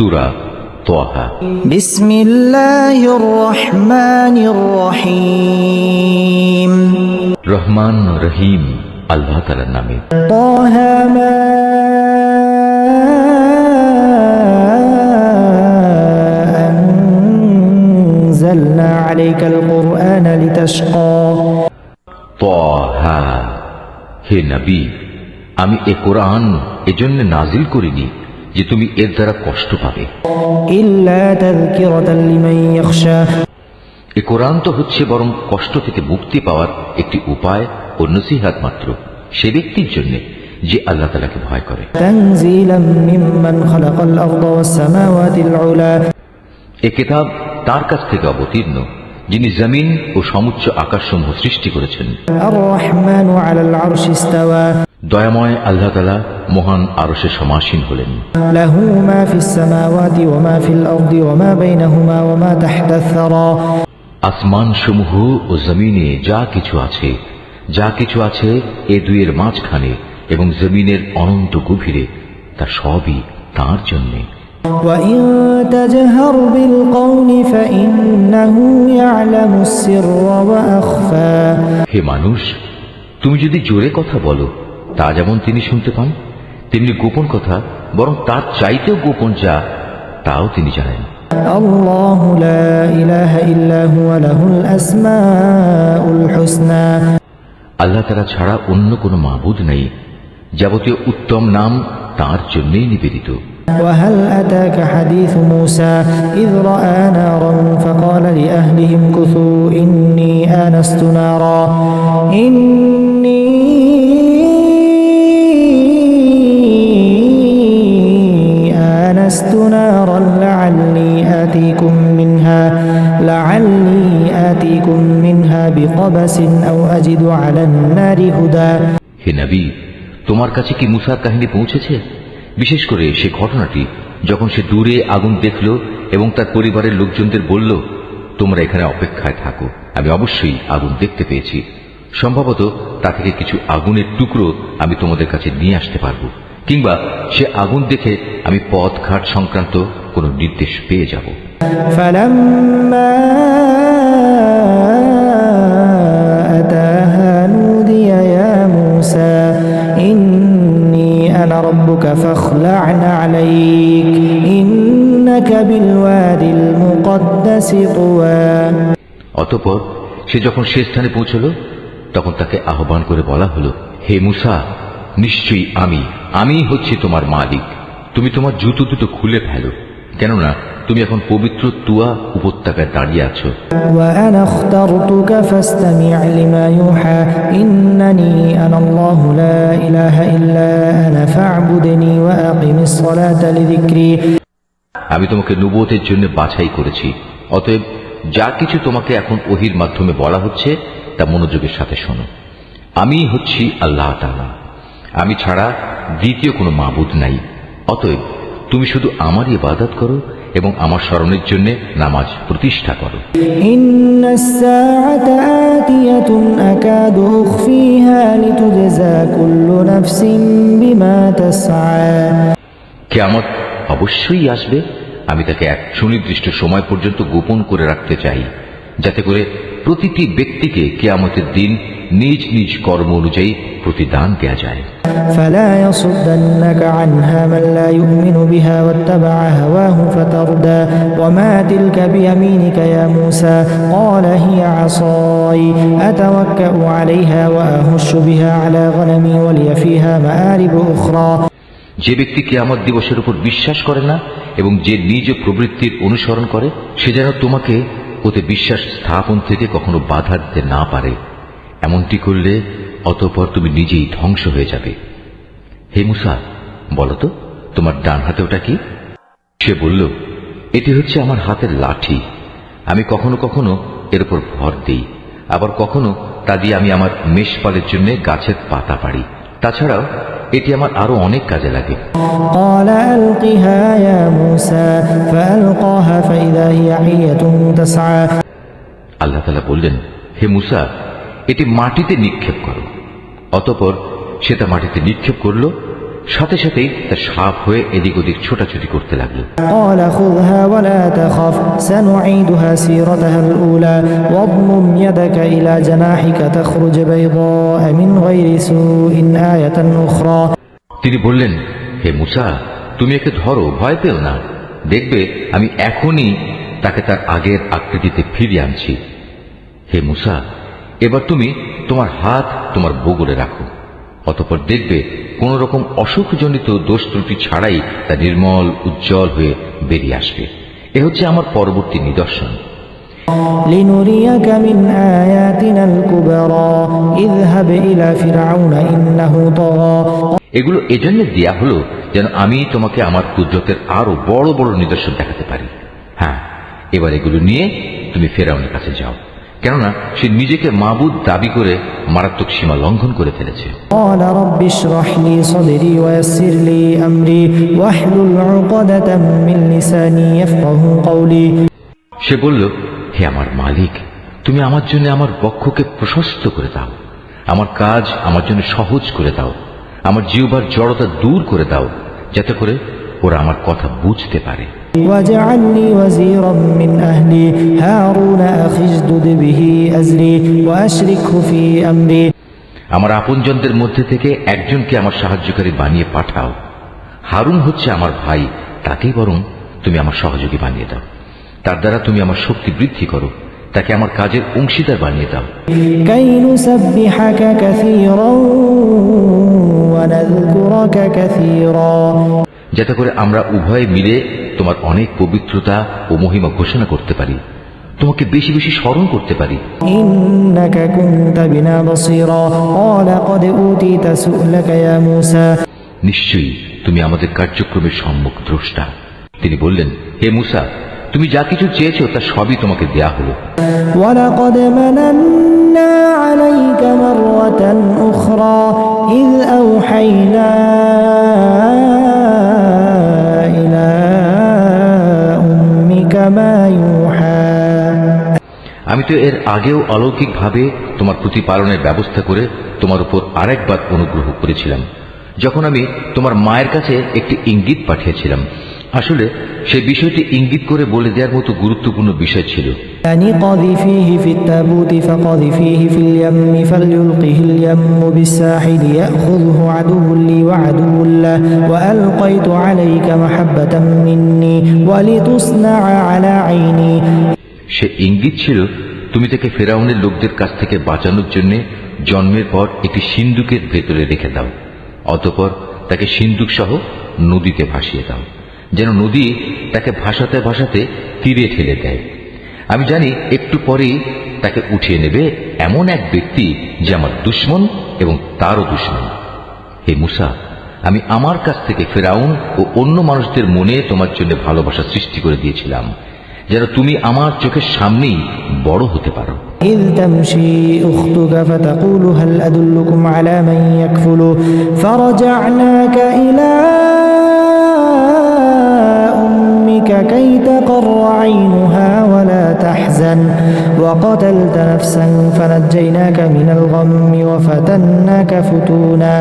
সূরা তাহা। বিসমিল্লাহির রহমানির রহিম। রহমান রহিম আল্লাহ তাআলার নামে। তাহা মা আনজালনা আলাইকাল কুরআনা লিতাশকা। তাহা, হে নবী, আমি এ কোরআন এজন্য নাজিল করিনি যে তুমি এর দ্বারা কষ্ট পাবে। ইল্লা তাযকিরাতাল লিমান ইয়াখশা। এ কোরআন তো হচ্ছে বরং কষ্ট থেকে মুক্তি পাওয়ার একটি উপায় ও নসিহত মাত্র সে ব্যক্তির জন্য যে আল্লাহ তাআলাকে ভয় করে। তানজিলাম মিম্মান খালাকাল আরদা ওয়াস সামাওয়াতিল উলা। এ কিতাব তার কাছ থেকে অবতীর্ণ যিনি জমিন ও সমুচ্চ আকাশসমূহ সৃষ্টি করেছেন। আর রহমানু আলাল আরশি ইস্তাওয়া। দয়াময় আল্লাহ তাআলা মহান আরশে সমাসীন হলেন। লাহু মা ফিস সামাওয়াতি ওয়া মা ফিল আরদি ওয়া মা বাইনাহুমা ওয়া মা তাহতাস সারা। আসমান সমূহ ও জমিনে যা কিছু আছে এ দুইয়ের মাঝখানে এবং জমিনের অনন্ত গভীরে, তা সবই তার জন্য। ওয়া ইন তাজহার বিল কওলি ফাইন্নাহু ইয়ালামুস সিররা ওয়া আখফা। হে মানুষ, তুমি যদি জোরে কথা বলো তা যেমন তিনি শুনতে পান, তেমনি গোপন কথা বরং তার চাইতেও গোপন যা তাও তিনি জানেন। আল্লাহু লা ইলাহা ইল্লা হুয়া লাহুল আসমাউল হুসনা। আল্লাহ তাআলা ছাড়া অন্য কোনো মাবুদ নেই, যাবতীয় উত্তম নাম তার জন্যই নিবেদিত। وهل أتاك حديث موسى إذ رأى نارا فقال لأهلهم كثوا إني آنست نارا لعلي آتيكم منها بقبس أو أجد على النار هدى। হে নবী, তোমার কাছে কি মুসার কাহিনী পৌঁছেছে? বিশেষ করে সে ঘটনাটি যখন সে দূরে আগুন দেখল এবং তার পরিবারের লোকজনদের বলল, তোমরা এখানে অপেক্ষায় থাকো, আমি অবশ্যই আগুন দেখতে পেয়েছি। সম্ভবত তা থেকে কিছু আগুনের টুকরো আমি তোমাদের কাছে নিয়ে আসতে পারবো, কিংবা সে আগুন দেখে আমি পথঘাট সংক্রান্ত কোনো নির্দেশ পেয়ে যাব। فلما أتاها نودي يا موسى إني أنا ربك فاخلع عليك إنك بالوادي المقدس طوى। অতঃপর সে যখন সে স্থানে পৌঁছল তখন তাকে আহ্বান করে বলা হলো, হে মুসা, নিশ্চয়ই আমি হচ্ছি তোমার মালিক, তুমি তোমার জুতো দুটো খুলে ফেলো, কেননা তুমি এখন পবিত্র তুয়া উপত্যকায় দাঁড়িয়ে আছো। وأنا اخترتك فاستمع لما يوحى إنني أنا الله لا إله إلا أنا فاعبدني وأقم الصلاة لذكري। আমি তোমাকে নবুয়তের জন্য বাছাই করেছি, অতএব যা কিছু তোমাকে এখন ওহীর মাধ্যমে বলা হচ্ছে তা মনোযোগের সাথে শোনো। আমি হচ্ছি আল্লাহ তাআলা, আমি ছাড়া দ্বিতীয় কোনো মাবুদ নাই, অতএব তুমি শুধু আমারই ইবাদত করো এবং আমার স্মরণের জন্য নামাজ প্রতিষ্ঠা করো। ইন্নাস সাআতা আতিয়াতুন আকাদু উখফিহা লিতুজজা কুল্লু নাফসিন বিমা তাসআ। কিয়ামত অবশ্যই আসবে, আমি তাকে এক সুনির্দিষ্ট সময় পর্যন্ত গোপন করে রাখতে চাই, যাতে করে প্রতিটি ব্যক্তিকে কিয়ামতের দিন নিজ নিজ কর্ম অনুযায়ী প্রতিদান দেয়া যায়। فلا يصدنك عنها من لا يؤمن بها واتبع هواه فتردى وما تلك بيمينك يا موسى قال هي عصاي أتوكأ عليها وأهش بها على غنمي ولي فيها مآرب أخرى। যে ব্যক্তি কিয়ামত দিবসের উপর বিশ্বাস করে না এবং যে নিজ প্রবৃত্তির অনুসরণ করে, সে যেন তোমাকে ওতে বিশ্বাস স্থাপন থেকে কখনো বাধা দিতে না পারে। এমনটি করলে অতঃপর তুমি নিজেই ধ্বংস হয়ে যাবে। হে মুসা, বলো তো তোমার ডান হাতে ওটা কি? সে বলল, এটি হচ্ছে আমার হাতের লাঠি, আমি কখনো কখনো এর উপর ভর দেই, আবার কখনো তা দিয়ে আমি আমার মেষপালের জন্য গাছের পাতা পাড়ি, তাছাড়াও এটি আমার আরো অনেক কাজে লাগে। قال ألقها يا موسى فألقاها فإذا هي حية تسعى। আল্লাহ তাআলা বললেন, হে মুসা, এটি মাটিতে নিক্ষেপ করো। অতঃপর সে তা মাটিতে নিক্ষেপ করল সাথে সাথেই তা সাপ হয়ে এদিক ওদিক ছোটাছুটি করতে লাগলো। قال خذها ولا تخف سنعيدها سيرتها الأولى واضمم يدك إلى جناحك تخرج بيضاء من غير سوء آية أخرى তিনি বললেন, হে মুসা, তুমি একে ধরো, ভয় পেও না, দেখবে আমি এখনই তাকে তার আগের আকৃতিতে ফিরিয়ে আনছি। হে মুসা, এবার তুমি তোমার হাত তোমার বগলে রাখো, অতঃপর দেখবে কোন রকম অসুখজনিত দোষ ত্রুটি ছাড়াই তা নির্মল উজ্জ্বল হয়ে বেরিয়ে আসবে। এ হচ্ছে আমার পরবর্তী নিদর্শন। لنريك من آياتنا الكبرى اذهب إلى فرعون إنه طغى এগুলো এজন্য দেয়া হলো যেন আমি তোমাকে আমার কুদরতের আরো বড় বড় নিদর্শন দেখাতে পারি। হ্যাঁ, এবার এগুলো নিয়ে তুমি ফেরাউনের কাছে যাও, কেননা সে নিজেকে মাবুদ দাবি করে মারাত্মক সীমা লঙ্ঘন করে ফেলেছে। قال رب اشرح لي صدري ويسر لي أمري واحلل عقدة من لساني يفقهوا قولي সে বলল, হে আমার মালিক, তুমি আমার জন্য আমার বক্ষকে প্রশস্ত করে দাও, আমার কাজ আমার জন্য সহজ করে দাও, আমার জিহ্বার জড়তা দূর করে দাও, যাতে করে ওরা আমার কথা বুঝতে পারে। واجعل لي وزيرا من أهلي هارون أخي اشدد به أزري وأشركه في أمري আমার আপনজনদের মধ্যে থেকে একজনকে আমার সাহায্যকারী বানিয়ে পাঠাও। হারুন হচ্ছে আমার ভাই, তাকেই বরং তুমি আমার সহযোগী বানিয়ে দাও। তার দ্বারা তুমি আমার শক্তি বৃদ্ধি করো, তাকে আমার কাজের অংশীদার বানিয়ে দাও। كي نسبحك كثيرا ونذكرك كثيرا যাতে করে আমরা উভয়ে মিলে তোমার অনেক পবিত্রতা ও মহিমা ঘোষণা করতে পারি, তোমাকে বেশি বেশি স্মরণ করতে পারি। إنك كنت بنا بصيرا قال قد أوتيت سؤلك يا موسى নিশ্চয়ই তুমি আমাদের কার্যক্রমের সম্মুখ দ্রষ্টা। তিনি বললেন, হে মুসা, তুমি যা কিছু চেয়েছো তা সবই তোমাকে দেয়া হলো। ولقد مننا عليك مرة أخرى إذ أوحينا إلى أمك ما يوحى আমি তো এর আগেও অলৌকিকভাবে তোমার প্রতিপালনের ব্যবস্থা করে তোমার উপর আরেকবার অনুগ্রহ করেছিলাম, যখন আমি তোমার মায়ের কাছে একটি ইঙ্গিত পাঠিয়েছিলাম। আসলে সেই বিষয়টি ইঙ্গিত করে বলে দেওয়ার মতো গুরুত্বপূর্ণ বিষয় ছিল। أن قذفيه في التابوت فقذفيه في اليم فليلقه اليم بالساحل يأخذه عدو لي وعدو له وألقيت عليك محبة مني ولتصنع على عيني সে ইঙ্গিত ছিল, তুমি তাকে ফেরাউনের লোকদের কাছ থেকে বাঁচানোর জন্য জন্মের পর একটি সিন্দুকের ভেতরে রেখে দাও, অতঃপর তাকে সিন্দুক সহ নদীতে ভাসিয়ে দাও, যেন নদী তাকে ভাসাতে ভাসাতে তীরে ঠেলে দেয়। আমি জানি একটু পরেই তাকে উঠিয়ে নেবে এমন এক ব্যক্তি যে আমার দুশমন এবং তারও দুশমন। হে মুসা, আমি আমার কাছ থেকে ফেরাউন ও অন্য মানুষদের মনে তোমার জন্য ভালোবাসা সৃষ্টি করে দিয়েছিলাম, যেন তুমি আমার চোখের সামনেই বড় হতে পারো। إذ تمشي أختك فتقول هل أدلكم على من يكفله فرجعناك إلى أمك كي تقر عينها ولا تحزن وقتلت نفسا فنجيناك من الغم وفتناك فتونا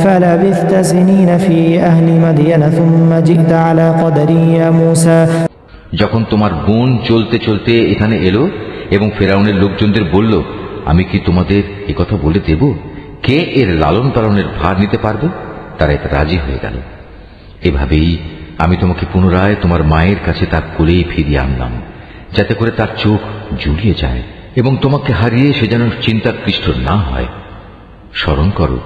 فلبثت سنين في أهل مدين ثم جئت على قدر يا موسى যখন তোমার বোন চলতে চলতে এখানে এলো এবং ফেরাউনের লোকজনদের বলল, আমি কি তোমাদের একথা বলে দেব কে এর লালন পালনের ভার নিতে পারবে? তারা এতে রাজি হয়ে গেল। এভাবেই আমি তোমাকে পুনরায় তোমার মায়ের কাছে তার কোলেই ফিরিয়ে আনলাম, যাতে করে তার চোখ জুড়িয়ে যায় এবং তোমাকে হারিয়ে সে যেন চিন্তাক্লিষ্ট না হয়। স্মরণ করো,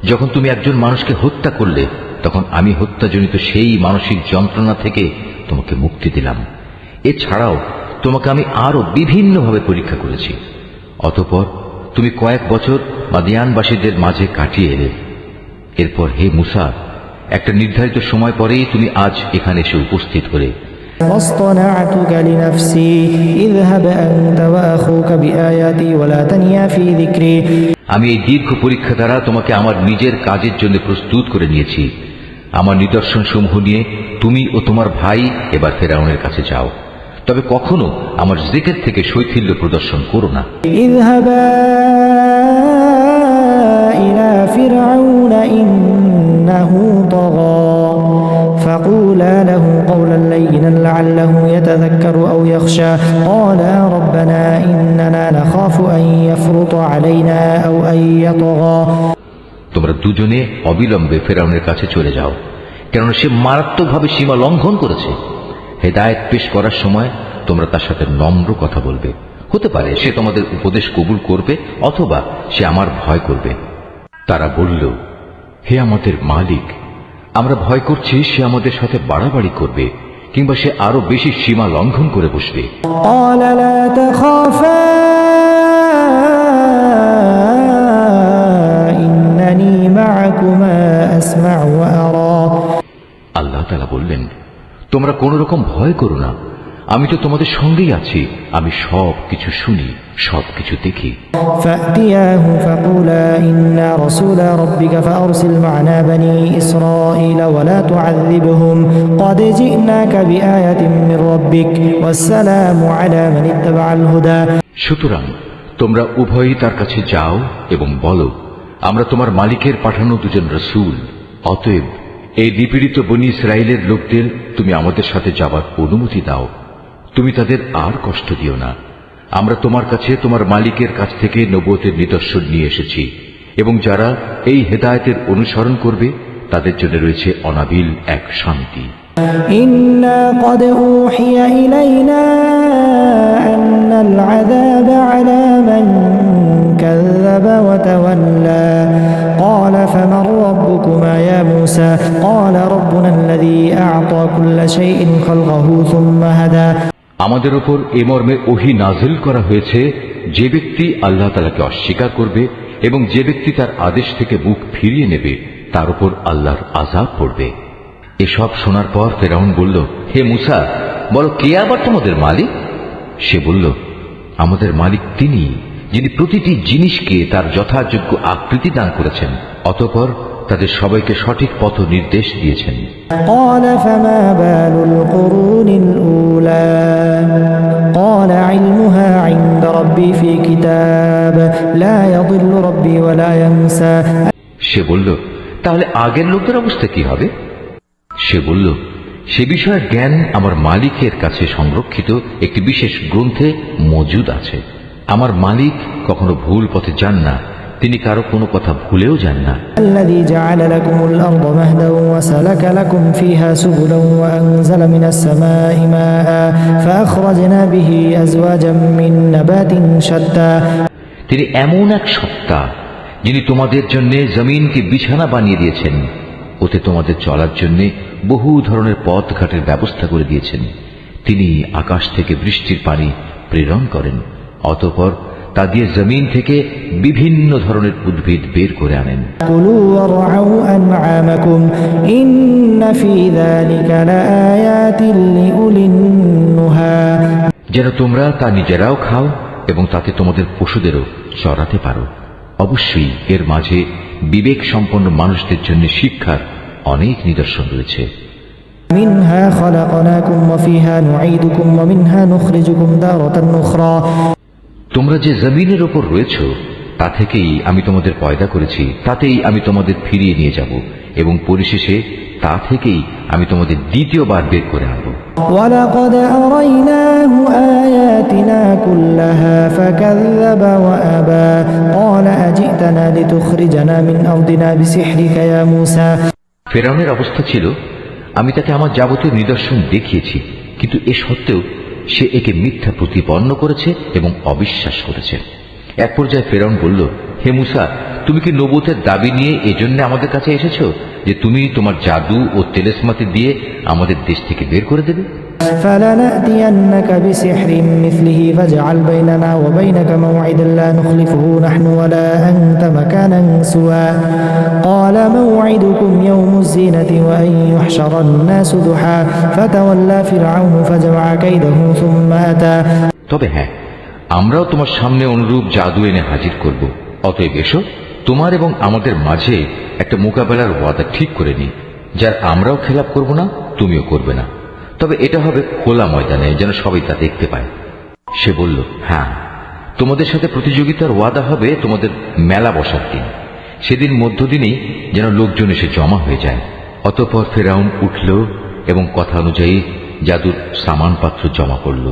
যখন তুমি একজন মানুষকে হত্যা করলে, তখন আমি হত্যাজনিত সেই মানসিক যন্ত্রণা থেকে তোমাকে মুক্তি দিলাম। এছাড়াও তোমাকে আমি আরো বিভিন্নভাবে পরীক্ষা করেছি। অতঃপর তুমি কয়েক বছর মাদিয়ানবাসীদের মাঝে কাটিয়ে এলে। এরপর হে মুসা, একটা নির্ধারিত সময় পরেই তুমি আজ এখানে এসে উপস্থিত হলে। واصطنعتك لنفسي اذهب أنت وأخوك بآياتي ولا تنيا في ذكري আমি এই দীর্ঘ পরীক্ষা দ্বারা তোমাকে আমার নিজের কাজের জন্য প্রস্তুত করে নিয়েছি। আমার নিদর্শন সমূহ নিয়ে তুমি ও তোমার ভাই এবার ফেরাউনের কাছে যাও, তবে কখনো আমার জিকির থেকে শৈথিল্য প্রদর্শন করো না। اذهبا إلى فرعون إنه طغى فقولا له قولا لينا لعله يتذكر أو يخشى قالا ربنا إننا نخاف أن يفرط علينا أو أن يطغى তোমরা দুজনে অবিলম্বে ফেরাউনের কাছে চলে যাও, কেননা সে মারাত্মকভাবে সীমা লঙ্ঘন করেছে। হেদায়েত পেশ করার সময় তোমরা তার সাথে নম্র কথা বলবে। হতে পারে সে তোমাদের উপদেশ কবুল করবে, অথবা সে আমার ভয় করবে। তারা বলল, হে আমাদের মালিক, আমরা ভয় করছি সে আমাদের সাথে বাড়াবাড়ি করবে, কিংবা সে আরো বেশি সীমা লঙ্ঘন করে বসবে। قال لا تخافا إنني معكما أسمع وأرى আল্লাহ তাআলা বললেন, তোমরা কোন রকম ভয় করো না, আমি তো তোমাদের সঙ্গেই আছি, আমি সব কিছু শুনি, সব কিছু দেখি। فأتياه فقولا إنا رسول ربك فأرسل معنا بني إسرائيل ولا تعذبهم قد جئناك بآية من ربك والسلام على من اتبع الهدى সুতরাং তোমরা উভয়ই তার কাছে যাও এবং বলো, আমরা তোমার মালিকের পাঠানো দুজন রসূল, অতএব এই নিপীড়িত বনী ইসরায়েলের লোকদের তুমি আমাদের সাথে যাবার অনুমতি দাও, তুমি তাদের আর কষ্ট দিও না। আমরা তোমার কাছে তোমার মালিকের কাছ থেকে নবুয়তের নিদর্শন নিয়ে এসেছি, এবং যারা এই হেদায়েতের অনুসরণ করবে তাদের জন্য রয়েছে অনাবিল এক শান্তি। إنا قد أوحي إلينا أن العذاب على من كذب وتولى قال فمن ربكما يا موسى قال ربنا الذي أعطى كل شيء خلقه ثم هدى আমাদের উপর এ মর্মে ওহী নাজিল করা হয়েছে, যে ব্যক্তি আল্লাহ তাআলাকে অস্বীকার করবে এবং যে ব্যক্তি তার আদেশ থেকে মুখ ফিরিয়ে নেবে তার উপর আল্লাহর আযাব পড়বে। এসব শোনার পর ফেরাউন বলল, হে মূসা, বলো কে আবার তোমাদের মালিক? সে বলল, আমাদের মালিক তিনি, যিনি প্রতিটি জিনিসকে তার যথাযোগ্য আকৃতি দান করেছেন, অতঃপর তাদের সবাইকে সঠিক পথ নির্দেশ দিয়েছেন। قال فما بال القرون الأولى قال علمها عند ربي في كتاب لا يضل ربي ولا ينسى সে বলল, তাহলে আগের লোকদের অবস্থা কি হবে? সে বলল, সে বিষয়ে জ্ঞান আমার মালিকের কাছে সংরক্ষিত একটি বিশেষ গ্রন্থে মজুদ আছে। আমার মালিক কখনো ভুল পথে যান না, তিনি কারো কোনো কথা ভুলেও যান না। الذي جعل لكم الأرض مهدا وسلك لكم فيها سبلا وأنزل من السماء ماء فأخرجنا به أزواجا من نبات شتى তিনি এমন এক সত্তা, যিনি তোমাদের জন্য জমিনকে বিছানা বানিয়ে দিয়েছেন, ওতে তোমাদের চলার জন্য বহু ধরনের পথঘাটের ব্যবস্থা করে দিয়েছেন। তিনি আকাশ থেকে বৃষ্টির পানি প্রেরণ করেন, অতঃপর তা দিয়ে জমিন থেকে বিভিন্ন ধরনের উদ্ভিদ বের করে আনেন। كلوا وارعوا أنعامكم إن في ذلك لآيات لأولي النهى যেন তোমরা তা নিজেরাও খাও এবং তাতে তোমাদের পশুদেরও চড়াতে পারো। অবশ্যই এর মাঝে বিবেক সম্পন্ন মানুষদের জন্য শিক্ষার অনেক নিদর্শন রয়েছে। منها خلقناكم وفيها نعيدكم ومنها نخرجكم تارة أخرى তোমরা যে জমিনের ওপর রয়েছ তা থেকেই আমি তোমাদের পয়দা করেছি, তাতেই আমি তোমাদের ফিরিয়ে নিয়ে যাব এবং পরিশেষে তা থেকেই আমি তোমাদের দ্বিতীয়বার বের করে আনব। ولقد أريناه آياتنا كلها فكذب وأبى قال أجئتنا لتخرجنا من أرضنا بسحرك يا موسى ফেরাউনের অবস্থা ছিল, আমি তাকে আমার যাবতীয় নিদর্শন দেখিয়েছি, কিন্তু এ সত্ত্বেও সে একে মিথ্যা প্রতিপন্ন করেছে এবং অবিশ্বাস করেছে। এক পর্যায়ে ফেরাউন বলল, হে মূসা, তুমি কি নবুয়তের দাবি নিয়ে এজন্য আমাদের কাছে এসেছো যে তুমি তোমার জাদু ও তেলেসমাতি দিয়ে আমাদের দেশ থেকে বের করে দেবে? فلنأتينك بسحر مثله فاجعل بيننا وبينك موعدا لا نخلفه نحن ولا أنت مكانا سوى قال موعدكم يوم الزينة وأن يحشر الناس ضحى فتولى فرعون فجمع كيده ثم أتى তবে হ্যাঁ, আমরাও তোমার সামনে অনুরূপ জাদু এনে হাজির করব। অতএব এসো, তোমার এবং আমাদের মাঝে একটা মোকাবেলার ওয়াদা ঠিক করে নি, যার আমরাও খেলাপ করব না, তুমিও করবে না। তবে এটা হবে খোলা ময়দানে, যেন সবাই তা দেখতে পায়। সে বলল, হ্যাঁ, তোমাদের সাথে প্রতিযোগিতার ওয়াদা হবে তোমাদের মেলা বসার দিন। সেদিন মধ্যদিনেই যেন লোকজন এসে জমা হয়ে যায়। অতঃপর ফেরাউন উঠল এবং কথা অনুযায়ী জাদুর সামানপত্র জমা করল।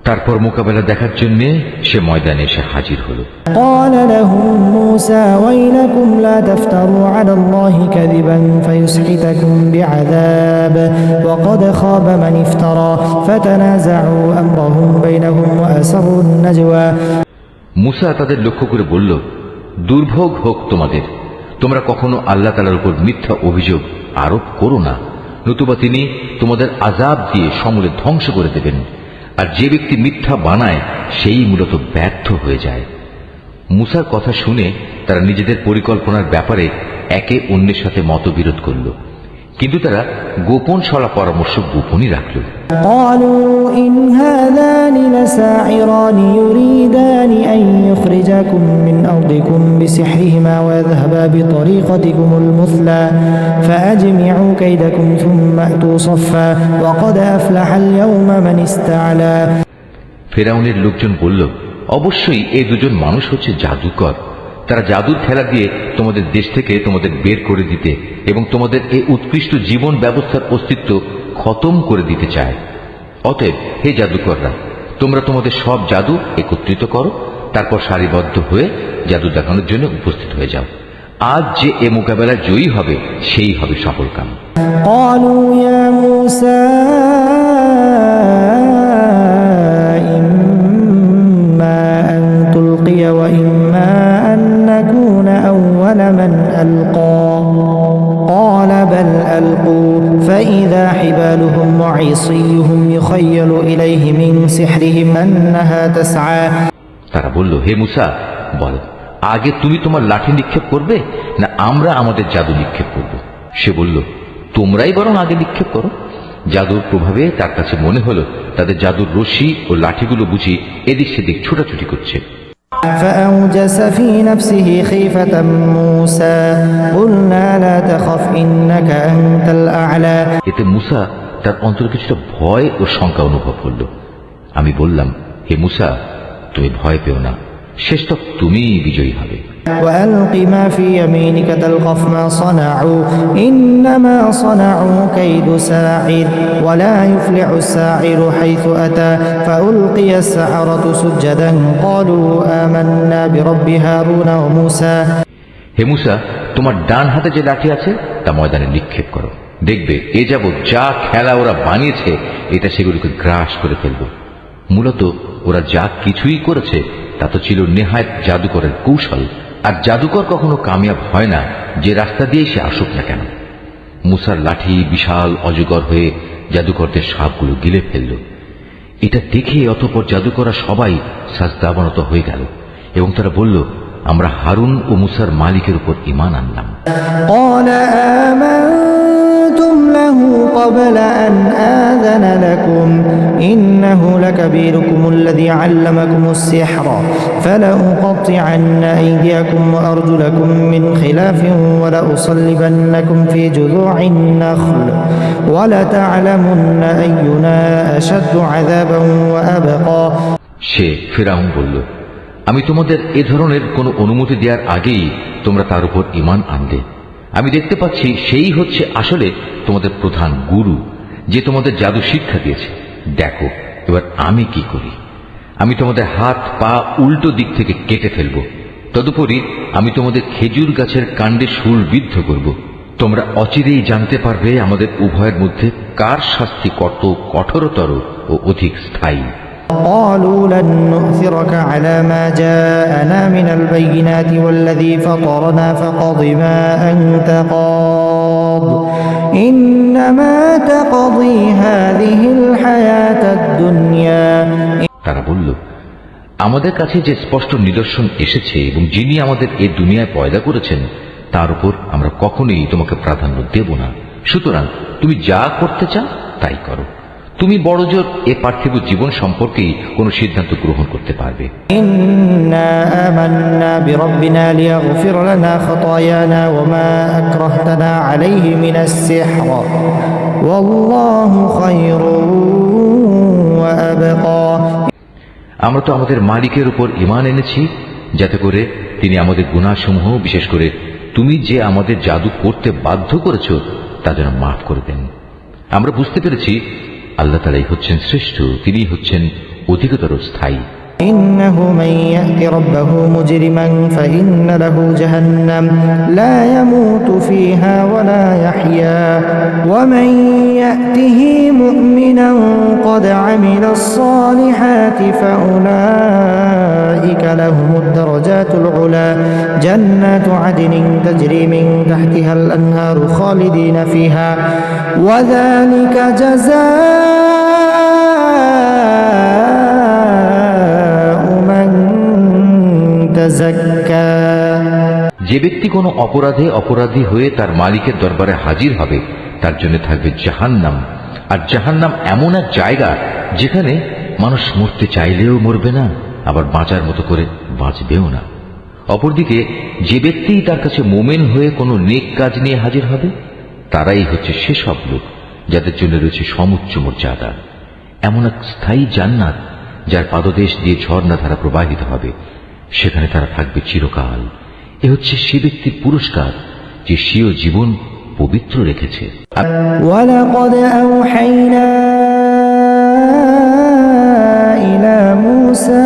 তারপর মোকাবেলা দেখার জন্য সে ময়দানে এসে হাজির হল। قال لهم موسى ويلكم لا تفتروا على الله كذبا فيسحتكم بعذاب وقد خاب من افترى فتنازعوا أمرهم بينهم وأسروا النجوى মুসা তাদের লক্ষ্য করে বলল, দুর্ভোগ হোক তোমাদের, তোমরা কখনো আল্লাহ তাআলার উপর মিথ্যা অভিযোগ আরোপ করো না, নতুবা তিনি তোমাদের আযাব দিয়ে সমূলে ধ্বংস করে দেবেন। আর যে ব্যক্তি মিথ্যা বানায় সেই মূলত ব্যর্থ হয়ে যায়। মুসার কথা শুনে তারা নিজেদের পরিকল্পনার ব্যাপারে একে অন্যের সাথে মতবিরোধ করল, কিন্তু তারা গোপন সলা পরামর্শ গোপনই রাখল। قالوا إن هذان لساحران يريدان أن يخرجاكم من أرضكم بسحرهما ويذهبا بطريقتكم المثلى فأجمعوا كيدكم ثم أتوا صفا وقد أفلح اليوم من استعلى ফেরাউনের লোকজন বলল, অবশ্যই এই দুজন মানুষ হচ্ছে জাদুকর। তারা জাদুর খেলা দিয়ে তোমাদের দেশ থেকে তোমাদের বের করে দিতে এবং তোমাদের এই উৎকৃষ্ট জীবন ব্যবস্থার অস্তিত্ব খতম করে দিতে চায়। অতএব হে জাদুকররা, তোমরা তোমাদের সব জাদু একত্রিত করো, তারপর সারিবদ্ধ হয়ে জাদু দেখানোর জন্য উপস্থিত হয়ে যাও। আজ যে এ মোকাবেলায় জয়ী হবে সেই হবে সফলকাম। قالوا يا موسى إما أن تلقي وإما أن نكون أول من ألقى قال بل ألقوا فإذا حبالهم وعصيهم يخيل إليه من سحرهم أنها تسعى তারা বলল, হে মুসা, বল, আগে তুমি তোমার লাঠি নিক্ষেপ করবে না আমরা আমাদের জাদু নিক্ষেপ করব? সে বলল, তোমরাই বরং আগে নিক্ষেপ করো। জাদুর প্রভাবে তার কাছে মনে হলো তাদের জাদুর রশি ও লাঠিগুলো বুঝি এদিক সেদিক ছোটাছুটি করছে। فأوجس في نفسه خيفة موسى قلنا لا تخف إنك أنت الأعلى এতে মুসা তার অন্তরে কিছুটা ভয় ও শঙ্কা অনুভব করল। আমি বললাম, হে মুসা, তুমি ভয় পেও না, শেষ তক তুমিই বিজয়ী হবে। وألق ما في يمينك تلقف ما صنعوا إنما صنعوا كيد ساحر ولا يفلح الساحر حيث أتى فألقي السحرة سجدا قالوا آمنا برب هارون وموسى হে মুসা, তোমার ডান হাতে যে লাঠি আছে তা ময়দানে নিক্ষেপ করো, দেখবে এ যাবৎ যা খেলা ওরা বানিয়েছে এটা সেগুলিকে গ্রাস করে ফেলবে। মূলত ওরা যা কিছুই করেছে তা তো ছিল নেহায়েত জাদুকরের কৌশল, আর জাদুকর কখনো কামিয়াব হয় না যে রাস্তা দিয়ে সে আসুক না কেন। মুসার লাঠি বিশাল অজগর হয়ে জাদুকরদের সাপগুলো গিলে ফেলল। এটা দেখে অতঃপর জাদুকররা সবাই সাজদাবনত হয়ে গেল এবং তারা বলল, আমরা হারুন ও মুসার মালিকের উপর ঈমান আনলাম। قال آمنتم له قبل أن آذن لكم إنه لكبيركم الذي علمكم السحر فلأقطعن أيديكم وأرجلكم من خلاف ولأصلبنكم في جذوع النخل ولتعلمن أينا أشد عذابا وأبقى সে ফিরআউন বলল, আমি তোমাদের এ ধরনের কোন অনুমতি দেওয়ার আগেই তোমরা তার উপর ঈমান আনলে। আমি দেখতে পাচ্ছি সেই হচ্ছে আসলে তোমাদের প্রধান গুরু, যে তোমাদের জাদু শিক্ষা দিয়েছে। দেখো এবার আমি কি করি। আমি তোমাদের হাত পা উল্টো দিক থেকে কেটে ফেলব। তদুপরি আমি তোমাদের খেজুর গাছের কাণ্ডে শুল বিদ্ধ করব। তোমরা অচিরেই জানতে পারবে আমাদের উভয়ের মধ্যে কার শাস্তি কত কঠোরতর ও অধিক স্থায়ী। قالوا لن نؤثرك على ما جاءنا من البينات والذي فطرنا فاقض ما أنت قاض إنما تقضي هذه الحياة الدنيا তারা বলল, আমাদের কাছে যে স্পষ্ট নিদর্শন এসেছে এবং যিনি আমাদের এই দুনিয়ায় পয়দা করেছেন তার উপর আমরা কখনোই তোমাকে প্রাধান্য দেব না। সুতরাং তুমি যা করতে চাও তাই করো। তুমি বড়জোর এ পার্থিব জীবন সম্পর্কেই কোন সিদ্ধান্ত গ্রহণ করতে পারবে। إنا آمنا بربنا ليغفر لنا خطايانا وما أكرهتنا عليه من السحر والله خير وأبقى আমরা তো আমাদের মালিকের উপর ঈমান এনেছি যাতে করে তিনি আমাদের গুনাহসমূহ, বিশেষ করে তুমি যে আমাদের জাদু করতে বাধ্য করেছ তা যেন মাফ করে দেন। আমরা বুঝতে পেরেছি আল্লাহ তাআলাই হচ্ছেন শ্রেষ্ঠ, তিনিই হচ্ছেন অধিকতর স্থায়ী। إنه من يأت ربه مجرما فإن له جهنم لا يموت فيها ولا يحيا ومن يأته مؤمنا قد عمل الصالحات فأولئك لهم الدرجات العلى جنات عدن تجري من تحتها الأنهار خالدين فيها وذلك যে ব্যক্তি কোনো অপরাধে অপরাধী হয়ে তার মালিকের দরবারে হাজির হবে তার জন্য থাকবে জাহান্নাম। আর জাহান্নাম এমন এক জায়গা যেখানে মানুষ মরতে চাইলেও মরবে না, আবার বাঁচার মতো করে বাঁচবেও না। অপরদিকে যে ব্যক্তি তার কাছে মোমেন হয়ে কোনো নেক কাজ নিয়ে হাজির হবে তারাই হচ্ছে সেসব লোক যাদের জন্য রয়েছে সমুচ্চ মর্যাদা, এমন এক স্থায়ী জান্নাত যার পাদদেশ দিয়ে ঝর্ণাধারা প্রবাহিত হবে, সেখানে তারা থাকবে চিরকাল। এ হচ্ছে সে ব্যক্তির পুরস্কার যে স্বীয় জীবন পবিত্র রেখেছে। ওয়ালাকাদ আওহাইনা ইলা মূসা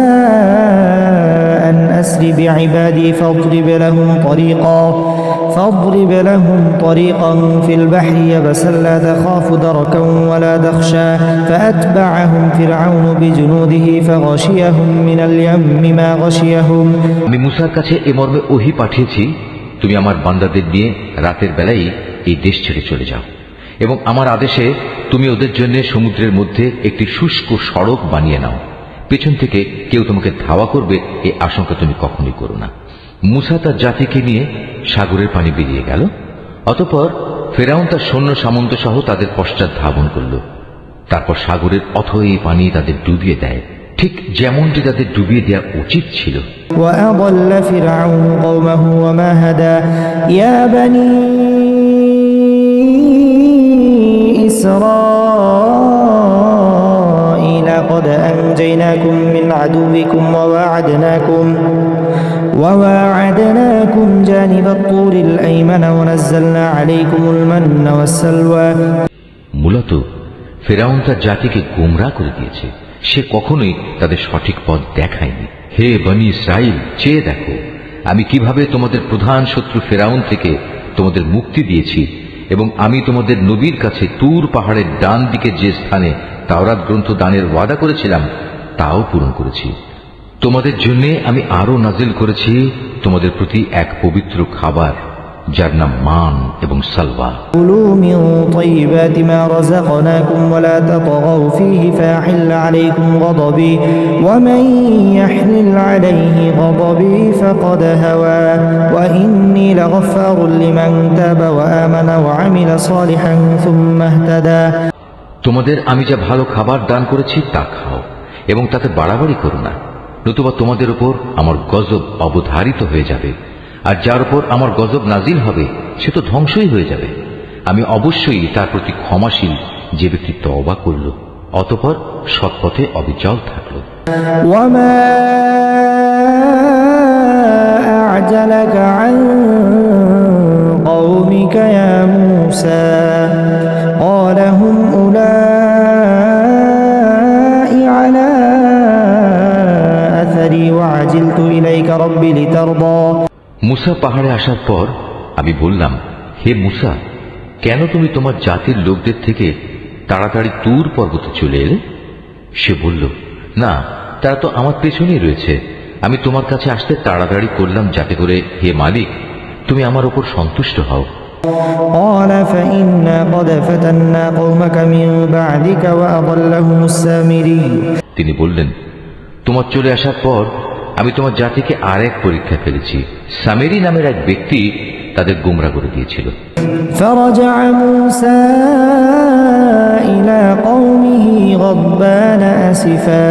আন আসরি বিইবাদি ফাضرب لهم طريقا في البحر يبسا لا تخاف دركا ولا تخشى فأتبعهم فرعون بجنوده فغشيهم من اليم ما غشيهم। আমি মুসার কাছে এ মর্মে ওহী পাঠিয়েছি, তুমি আমার বান্দাদের নিয়ে রাতের বেলায় এই দেশ ছেড়ে চলে যাও এবং আমার আদেশে তুমি ওদের জন্য সমুদ্রের মধ্যে একটি শুষ্ক সড়ক বানিয়ে নাও। পেছন থেকে কেউ তোমাকে ধাওয়া করবে এই আশঙ্কা তুমি কখনোই করো না। মুসা তার জাতিকে নিয়ে সাগরের পানি বেরিয়ে গেল। অতঃপর ফেরাউন তার সৈন্য সামন্ত সহ তাদের পশ্চাৎ ধাবন করল। তারপর সাগরের অথই পানি তাদের ডুবিয়ে দেয়, ঠিক যেমনটি তাদের ডুবিয়ে দেওয়া উচিত ছিল। وأضل فرعون قومه وما هدى يا بني إسرائيل قد أنجيناكم من عدوكم وواعدناكم جانب الطور الأيمن ونزلنا عليكم المن والسلوى। মূলত ফেরাউন তার জাতিকে গোমরাহ করে দিয়েছে, সে কখনোই তাদের সঠিক পথ দেখায়নি। হে বনি ইসরাইল, চেয়ে দেখো আমি কিভাবে তোমাদের প্রধান শত্রু ফেরাউন থেকে তোমাদের মুক্তি দিয়েছি এবং আমি তোমাদের নবীর কাছে তুর পাহাড়ের ডান দিকে যে স্থানে তাওরাত গ্রন্থ দানের ওয়াদা করেছিলাম তাও পূরণ করেছি। তোমাদের জন্য আমি আরো নাজিল করেছি তোমাদের প্রতি এক পবিত্র খাবার যার নাম মান এবং সালওয়া। কুলু মিন তাইয়্যিবাতি মা রাযাকনাকুম ওয়া লা তাতগাউ ফীহি ফায়াহিল আলাইকুম গাদাবী ওয়া মান ইয়াহলিল আলাইহি গাদাবী ফাকাদ হাওয়া ওয়া ইন্নী লাগাফফারুন লিমান তাবা ওয়া আমানা ওয়া আমিলা সালিহান সুম্মা ইহতাদা। তোমাদের আমি যা ভালো খাবার দান করেছি তা খাও এবং তাতে বাড়াবাড়ি করো না, নতুবা তোমাদের উপর আমার গজব অবধারিত হয়ে যাবে, আর যার উপর আমার গজব নাজিল হবে সে তো ধ্বংসই হয়ে যাবে। আমি অবশ্যই তার প্রতি ক্ষমাশীল যে ব্যক্তি তওবা করল অতঃপর সৎপথে অবিচল থাকল। ওয়ামা আ'জালাকা আন কওমিকা ইয়া মূসা قال هم أولئك على أثري وعجلت إليك ربي لترضى। মুসা পাহাড়ে আসার পর আমি বললাম, হে মুসা, কেন তুমি তোমার জাতির লোকদের থেকে তাড়াতাড়ি তুর পর্বতে চলে এলে? সে বলল, না, তারা তো আমার পেছনেই রয়েছে। আমি তোমার কাছে আসতে তাড়াতাড়ি করলাম যাতে করে হে মালিক তুমি আমার উপর সন্তুষ্ট হও। قال فإنا قد فتنا قومك من بعدك وأضلهم السامري। তিনি বললেন, তোমার চলে আসার পর আমি তোমার জাতিকে আর এক পরীক্ষা ফেলেছি। সামেরি নামের এক ব্যক্তি তাদের গোমরা করে দিয়েছিল। فرجع موسى إلى قومه غضبان أسفا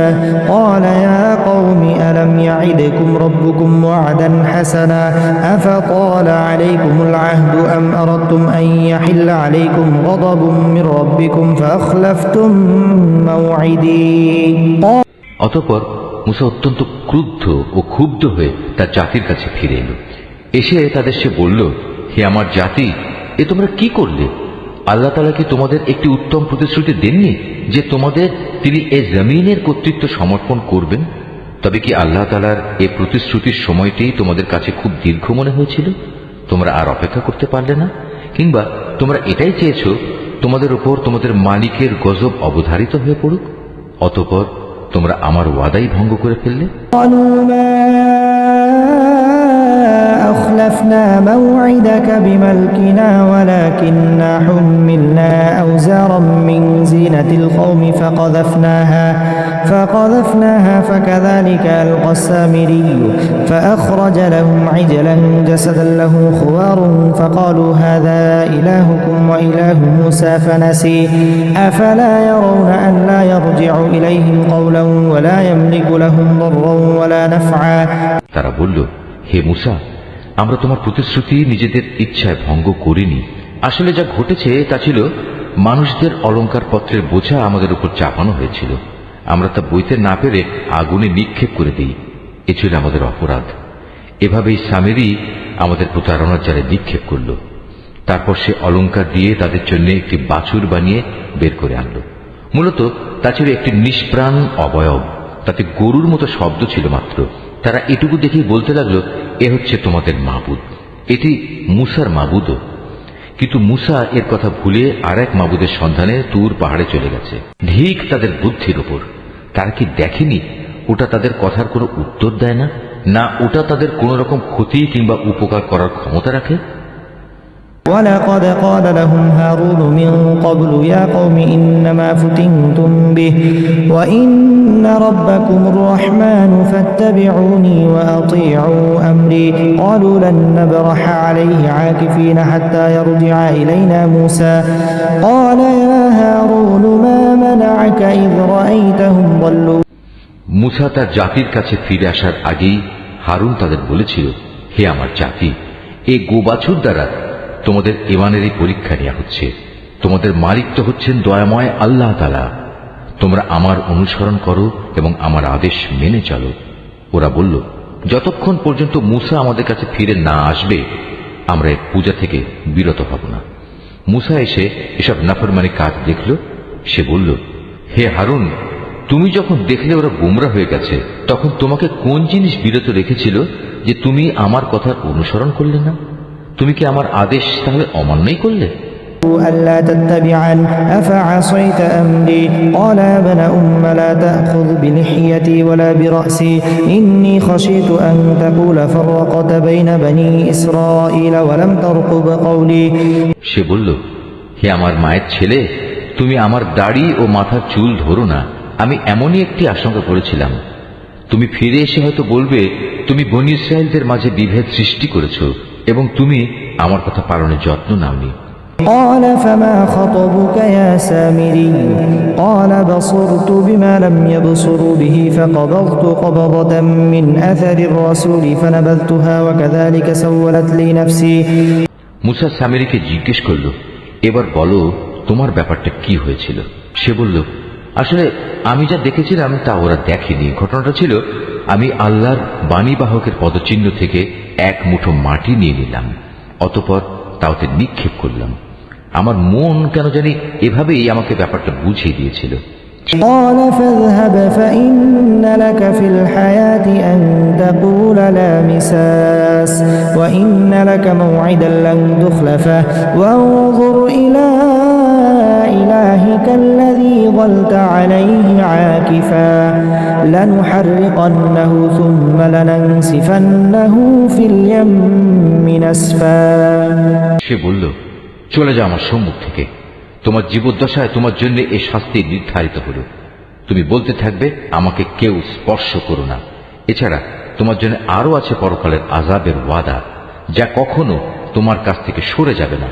قال يا قوم ألم يعدكم ربكم وعدا حسنا أفطال عليكم العهد أم أردتم أن يحل عليكم غضب من ربكم فأخلفتم موعدي। অতঃপর মুসা অত্যন্ত ক্রুদ্ধ ও ক্ষুব্ধ হয়ে তার জাতির কাছে ফিরে এলো এসে তাদের সে বলল, হে আমার জাতি, এ তোমরা কি করলে? আল্লাহ তাআলা কি তোমাদের একটি উত্তম প্রতিশ্রুতি দেননি যে তোমাদের তিনি এ জমিনের কর্তৃত্ব সমর্পণ করবেন? তবে কি আল্লাহ তাআলার এ প্রতিশ্রুতির সময়টি তোমাদের কাছে খুব দীর্ঘ মনে হয়েছিল? তোমরা আর অপেক্ষা করতে পারলে না? কিংবা তোমরা এটাই চেয়েছো তোমাদের উপর তোমাদের মালিকের গজব অবধারিত হয়ে পড়ুক? অতঃপর তোমরা আমার ওয়াদাই ভঙ্গ করে ফেললে। أخلفنا موعدك بملكنا ولكننا حملنا أوزارا من زينة القوم فقذفناها فكذلك ألقى السامري فأخرج لهم عجلا جسدا له خوار فقالوا هذا إلهكم وإله موسى فنسي أفلا يرون أن لا يرجع إليهم قولا ولا يملك لهم ضرا ولا نفعا। তারা বলল, হে মূসা, আমরা তোমার প্রতিশ্রুতি নিজেদের ইচ্ছায় ভঙ্গ করিনি। আসলে যা ঘটেছে তা ছিল মানুষদের অলংকার পত্রের বোঝা আমাদের উপর চাপানো হয়েছিল। আমরা তা বইতে না পেরে আগুনে নিক্ষেপ করে দিই। এ ছিল আমাদের অপরাধ। এভাবেই সামেরি আমাদের প্রতারণার জালে নিক্ষেপ করল। তারপর সে অলংকার দিয়ে তাদের জন্য একটি বাছুর বানিয়ে বের করে আনল। মূলত তা ছিল একটি নিষ্প্রাণ অবয়ব, তাতে গরুর মতো শব্দ ছিল মাত্র। তারা এটুকু দেখেই বলতে লাগলো, এ হচ্ছে তোমাদের মাবুদ, এটি মূসার মাবুদও। কিন্তু মূসা এর কথা ভুলে আর এক মাবুদের সন্ধানে তুর পাহাড়ে চলে গেছে। ধিক তাদের বুদ্ধির উপর! তারা কি দেখেনি ওটা তাদের কথার কোনো উত্তর দেয় না, না ওটা তাদের কোন রকম ক্ষতি কিংবা উপকার করার ক্ষমতা রাখে? ولقد قال لهم هارون من قبل يا قوم إنما فتنتم به وإن ربكم الرحمن فاتبعوني وأطيعوا أمري قالوا لن نبرح عليه عاكفين حتى يرجع إلينا موسى قال يا هارون ما منعك إذ رأيتهم ضلوا। মূসা তার জাতির কাছে ফিরে আসার আগেই হারুন তাদের বলেছিল, হে আমার জাতি, এই গোবাছুর দ্বারা তোমাদের ঈমানেরই পরীক্ষা নেওয়া হচ্ছে। তোমাদের মালিক তো হচ্ছেন দয়াময় আল্লাহ তাআলা। তোমরা আমার অনুসরণ করো এবং আমার আদেশ মেনে চলো। ওরা বলল, যতক্ষণ পর্যন্ত মূসা আমাদের কাছে ফিরে না আসবে আমরা এই পূজা থেকে বিরত হব না। মূসা এসে এসব নাফরমানি কাজ দেখল। সে বলল, হে হারুন, তুমি যখন দেখলে ওরা গোমরা হয়ে গেছে, তখন তোমাকে কোন জিনিস বিরত রেখেছিল যে তুমি আমার কথার অনুসরণ করলে না? তুমি কি আমার আদেশ তাহলে অমান্যই করলে? ألا تتبعن أفعصيت أمري قال يا ابن أم لا تأخذ بلحيتي ولا برأسي إني خشيت أن تقول فرقت بين بني إسرائيل ولم ترقب قولي। সে বলল, হে আমার মায়ের ছেলে, তুমি আমার দাড়ি ও মাথার চুল ধরো না। আমি এমনই একটি আশঙ্কা করেছিলাম তুমি ফিরে এসে হয়তো বলবে তুমি বনী ইসরায়েলদের মাঝে বিভেদ সৃষ্টি করেছো এবং তুমি আমার কথা পালনের যত্ন নাওনি। قال فما خطبك يا سامري قال بصرت بما لم يبصروا به فقبضت قبضة من أثر الرسول فنبذتها وكذلك سولت لي نفسي। মূসা সামেরীকে জিজ্ঞেস করল, এবার বলো তোমার ব্যাপারটা কি হয়েছিল? সে বলল, আসলে আমি যা দেখেছিলাম তা ওরা দেখেনি। ঘটনাটা ছিল, আমি আল্লাহর বাণীবাহকের পদচিহ্ন থেকে এক মুঠো মাটি নিয়ে নিলাম, অতঃপর তাওতে নিক্ষেপ করলাম। আমার মন কেন জানি এভাবেই আমাকে ব্যাপারটা বুঝিয়ে দিয়েছিল। قال فاذهب فإن لك في الحياة أن تقول لا مساس وإن لك موعدا لن تخلفه وانظر إلى إلهك الذي ظلت عليه عاكفا لنحرقنه ثم لننسفنه في اليم نسفا। সে বলল, চলে যাও আমার সম্মুখ থেকে। তোমার জীবদ্দশায় তোমার জন্য এই শাস্তি নির্ধারিত হল। তুমি বলতে থাকবে আমাকে কেউ স্পর্শ করো না। এছাড়া তোমার জন্য আরো আছে পরকালের আযাবের ওয়াদা, যা কখনো তোমার কাছ থেকে সরে যাবে না।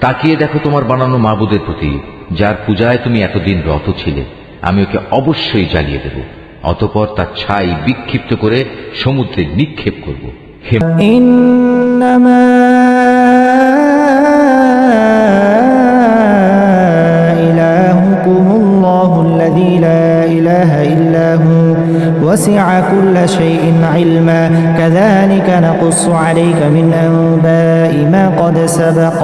তাকিয়ে দেখো তোমার বানানো মাবুদের প্রতি, যার পূজায় তুমি এতদিন রত ছিলে। আমি ওকে অবশ্যই জ্বালিয়ে দেব, অতঃপর তার ছাই বিক্ষিপ্ত করে সমুদ্রে নিক্ষেপ করব। إنما إلهكم الله الذي لا إله إلا هو وسع كل شيء علما كذلك نقص عليك من أنباء ما قد سبق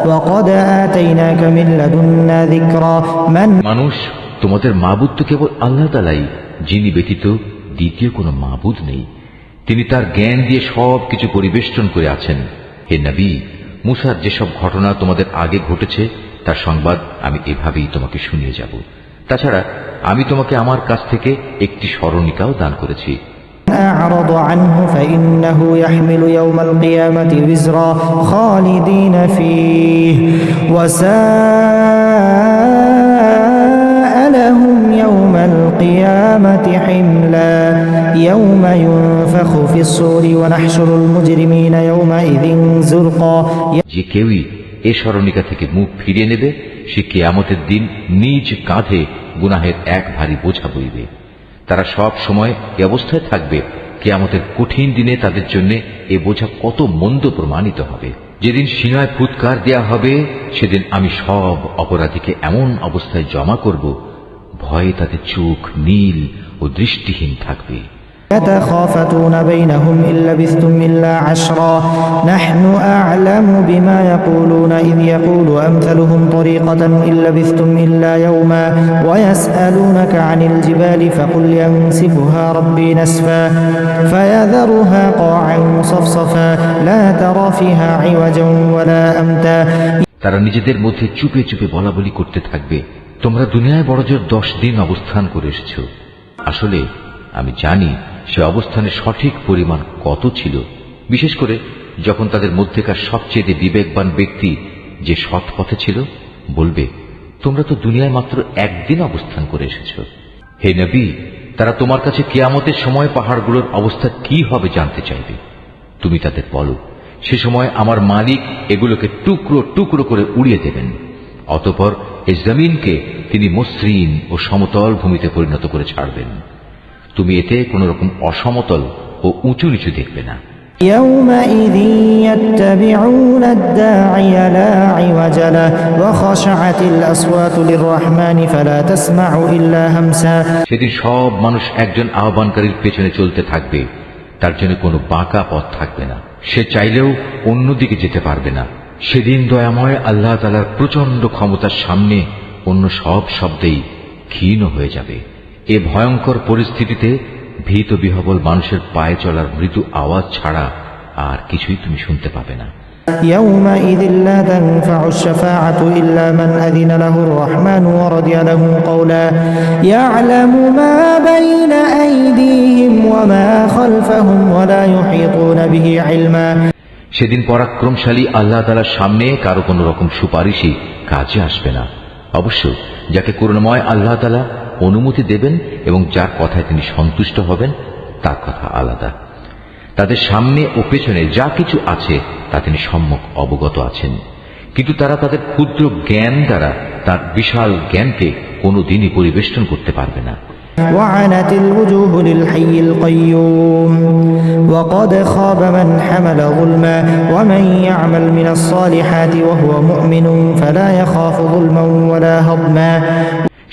وقد آتيناك من لدنا ذكرا من মানুষ, তোমাদের মাবুদ তো কেবল আল্লাহ তাআলাই, যিনি ব্যতীত দ্বিতীয় কোনো মাবুদ নেই। তিনি তার জ্ঞান দিয়ে সব কিছু পরিবেষ্টন করে আছেন। হে নবী, মুসার যেসব ঘটনা তোমাদের আগে ঘটেছে তার সংবাদ আমি এভাবেই তোমাকে শুনিয়ে যাব। তাছাড়া আমি তোমাকে আমার কাছ থেকে একটি স্মরণিকাও দান করেছি। أعرض عنه فإنه يحمل يوم القيامة وزرا خالدين فيه وساء لهم يوم القيامة حملا يوم ينفخ في الصور ونحشر المجرمين يومئذ زرقا যে কেউই এ স্মরণিকা থেকে মুখ ফিরিয়ে নেবে সে কিয়ামতের দিন নিজ কাঁধে গুনাহের এক ভারী বোঝা বইবে। তারা সব সময় এ অবস্থায় থাকবে, কিয়ামতের কঠিন দিনে তাদের জন্য এ বোঝা কত মন্দ প্রমাণিত হবে। যেদিন সিনায় ফুৎকার দেয়া হবে সেদিন আমি সব অপরাধীকে এমন অবস্থায় জমা করব, ভয়ে তাদের চোখ নীল ও দৃষ্টিহীন থাকবে। يتخافتون بينهم إن لبثتم إلا عشرا نحن أعلم بما يقولون إذ يقول أمثلهم طريقة إن لبثتم إلا يوما ويسألونك عن الجبال فقل ينسفها ربي نسفا فيذرها قاعا صفصفا لا ترى فيها عوجا ولا أمتا তারা নিজেদের মধ্যে চুপে চুপে বলা বলি করতে থাকবে, তোমরা দুনিয়ায় বড়জোর 10 দিন অবস্থান করে এসেছ। আসলে আমি জানি সে অবস্থানের সঠিক পরিমাণ কত ছিল, বিশেষ করে যখন তাদের মধ্যেকার সবচেয়ে বিবেকবান ব্যক্তি যে সৎ পথে ছিল বলবে, তোমরা তো দুনিয়ায় মাত্র একদিন অবস্থান করে এসেছ। হে নবী, তারা তোমার কাছে কিয়ামতের সময় পাহাড়গুলোর অবস্থা কি হবে জানতে চাইবে। তুমি তাদের বলো, সে সময় আমার মালিক এগুলোকে টুকরো টুকরো করে উড়িয়ে দেবেন। অতঃপর এই জমিনকে তিনি মসৃণ ও সমতল ভূমিতে পরিণত করে ছাড়বেন। তুমি এতে কোন রকম অসমতল ও উঁচু নিচু দেখবে না। يومئذ يتبعون الداعي لا عوج له وخشعت الأصوات للرحمن فلا تسمع إلا همسا সেদিন সব মানুষ একজন আহ্বানকারীর পেছনে চলতে থাকবে, তার জন্য কোনো বাঁকা পথ থাকবে না, সে চাইলেও অন্যদিকে যেতে পারবে না। সেদিন দয়াময় আল্লাহ তাআলার প্রচন্ড ক্ষমতার সামনে অন্য সব শব্দেই ক্ষীণ হয়ে যাবে। এ ভয়ঙ্কর পরিস্থিতিতে ভীত বিহবল মানুষের পায়ে চলার মৃদু আওয়াজ ছাড়া আর কিছুই তুমি শুনতে পাবে না। يومئذ لا تنفع الشفاعة إلا من أذن له الرحمن ورضي له قولا يعلم ما بين أيديهم وما خلفهم ولا يحيطون به علما সেদিন পরাক্রমশালী আল্লাহ তাআলার সামনে কারো কোনো রকম সুপারিশই কাজে আসবে না। অবশ্য যাকে করুণাময় আল্লাহ তাআলা অনুমতি দেবেন এবং যার কথায় তিনি সন্তুষ্ট হবেন তার কথা আলাদা। তাদের সামনে ও পেছনে যা কিছু আছে তা তিনি সম্যক অবগত আছেন, কিন্তু তারা তাদের ক্ষুদ্র জ্ঞান দ্বারা তার বিশাল জ্ঞানকে কোনোদিনই পরিবেষ্টন করতে পারবে না। وعنت الوجوه للحي القيوم وقد خاب من حمل ظلما ومن يعمل من الصالحات وهو مؤمن فلا يخاف ظلما ولا هضما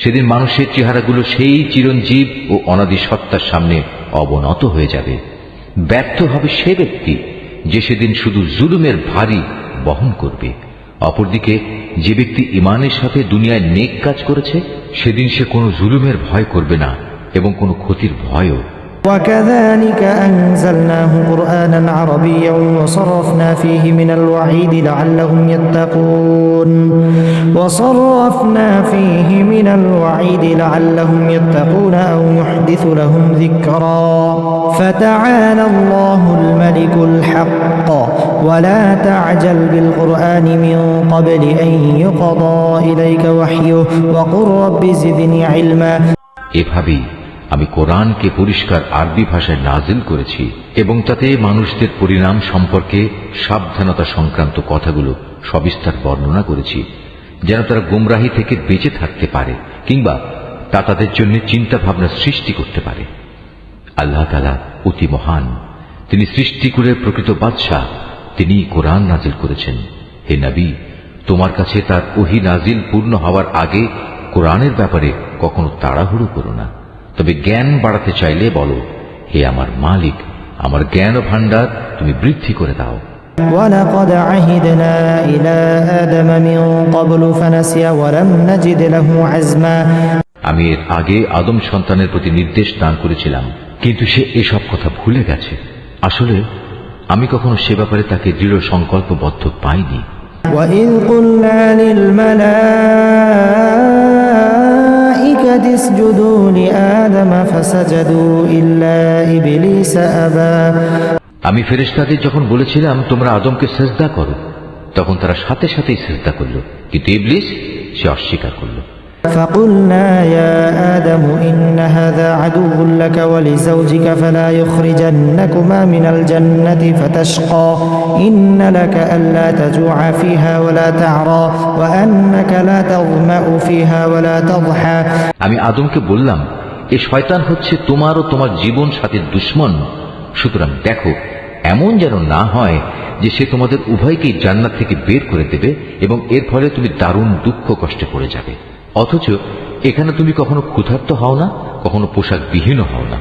সেদিন মানুষের চেহারাগুলো সেই চিরঞ্জীব ও অনাদি সত্তার সামনে অবনত হয়ে যাবে। ব্যর্থ হবে সে ব্যক্তি যে সেদিন শুধু জুলুমের ভারী বহন করবে। অপরদিকে যে ব্যক্তি ঈমানের সাথে দুনিয়ায় নেক কাজ করেছে সেদিন সে কোনো জুলুমের ভয় করবে না এবং কোনো ক্ষতির ভয়ও। وكذلك أنزلناه قرآنا عربيا وصرفنا فيه من الوعيد لعلهم يتقون أو يحدث لهم ذكرا فتعالى الله الملك الحق ولا تعجل بالقرآن من قبل أن يقضى إليك وحيه وقل رب زدني علما এভাবেই আমি কোরআনকে পরিষ্কার আরবি ভাষায় নাজিল করেছি এবং তাতে মানুষদের পরিণাম সম্পর্কে সাবধানতা সংক্রান্ত কথাগুলো সবিস্তার বর্ণনা করেছি, যেন তারা গোমরাহি থেকে বেঁচে থাকতে পারে কিংবা তা তাদের জন্য চিন্তা ভাবনা সৃষ্টি করতে পারে। আল্লাহ তাআলা অতি মহান, তিনি সৃষ্টিকুলের প্রকৃত বাদশাহ, তিনি কোরআন নাজিল করেছেন। হে নবী, তোমার কাছে তার ওহী নাজিল পূর্ণ হওয়ার আগে কোরআনের ব্যাপারে কখনো তাড়াহুড়ো করো না। তবে জ্ঞান বাড়াতে চাইলে বলো, হে আমার মালিক, আমার জ্ঞান ও ভাণ্ডার তুমি বৃদ্ধি করে দাও। ولقد عهدنا إلى آدم من قبل فنسي ولم نجد له عزما আমি এর আগে আদম সন্তানের প্রতি নির্দেশ দান করেছিলাম, কিন্তু সে এসব কথা ভুলে গেছে। আসলে আমি কখনো সে ব্যাপারে তাকে দৃঢ় সংকল্পবদ্ধ পাইনি। وإذ قلنا للملائكة اسجدوا لآدم فسجدوا إلا إبليس أبى আমি ফেরেশতাদের যখন বলেছিলাম তোমরা আদমকে সিজদা করো, তখন তারা সাথে সাথেই সিজদা করল, কিন্তু ইবলিস সে অস্বীকার করল। فقلنا يا آدم إن هذا عدو لك ولزوجك فلا يخرجنكما من الجنة فتشقى إن لك ألا تجوع فيها ولا تعرى وأنك لا تظمأ فيها ولا تضحى আমি আদমকে বললাম, এই শয়তান হচ্ছে তোমার ও তোমার জীবন সাথীর দুশমন, সুতরাং দেখো এমন যেন না হয় যে সে তোমাদের উভয়কেই জান্নাত থেকে বের করে দেবে এবং এর ফলে তুমি দারুণ দুঃখ কষ্টে পড়ে যাবে। অথচ এখানে তুমি কখনো ক্ষুধার্ত হও না, কখনো পোশাক বিহীন হও না,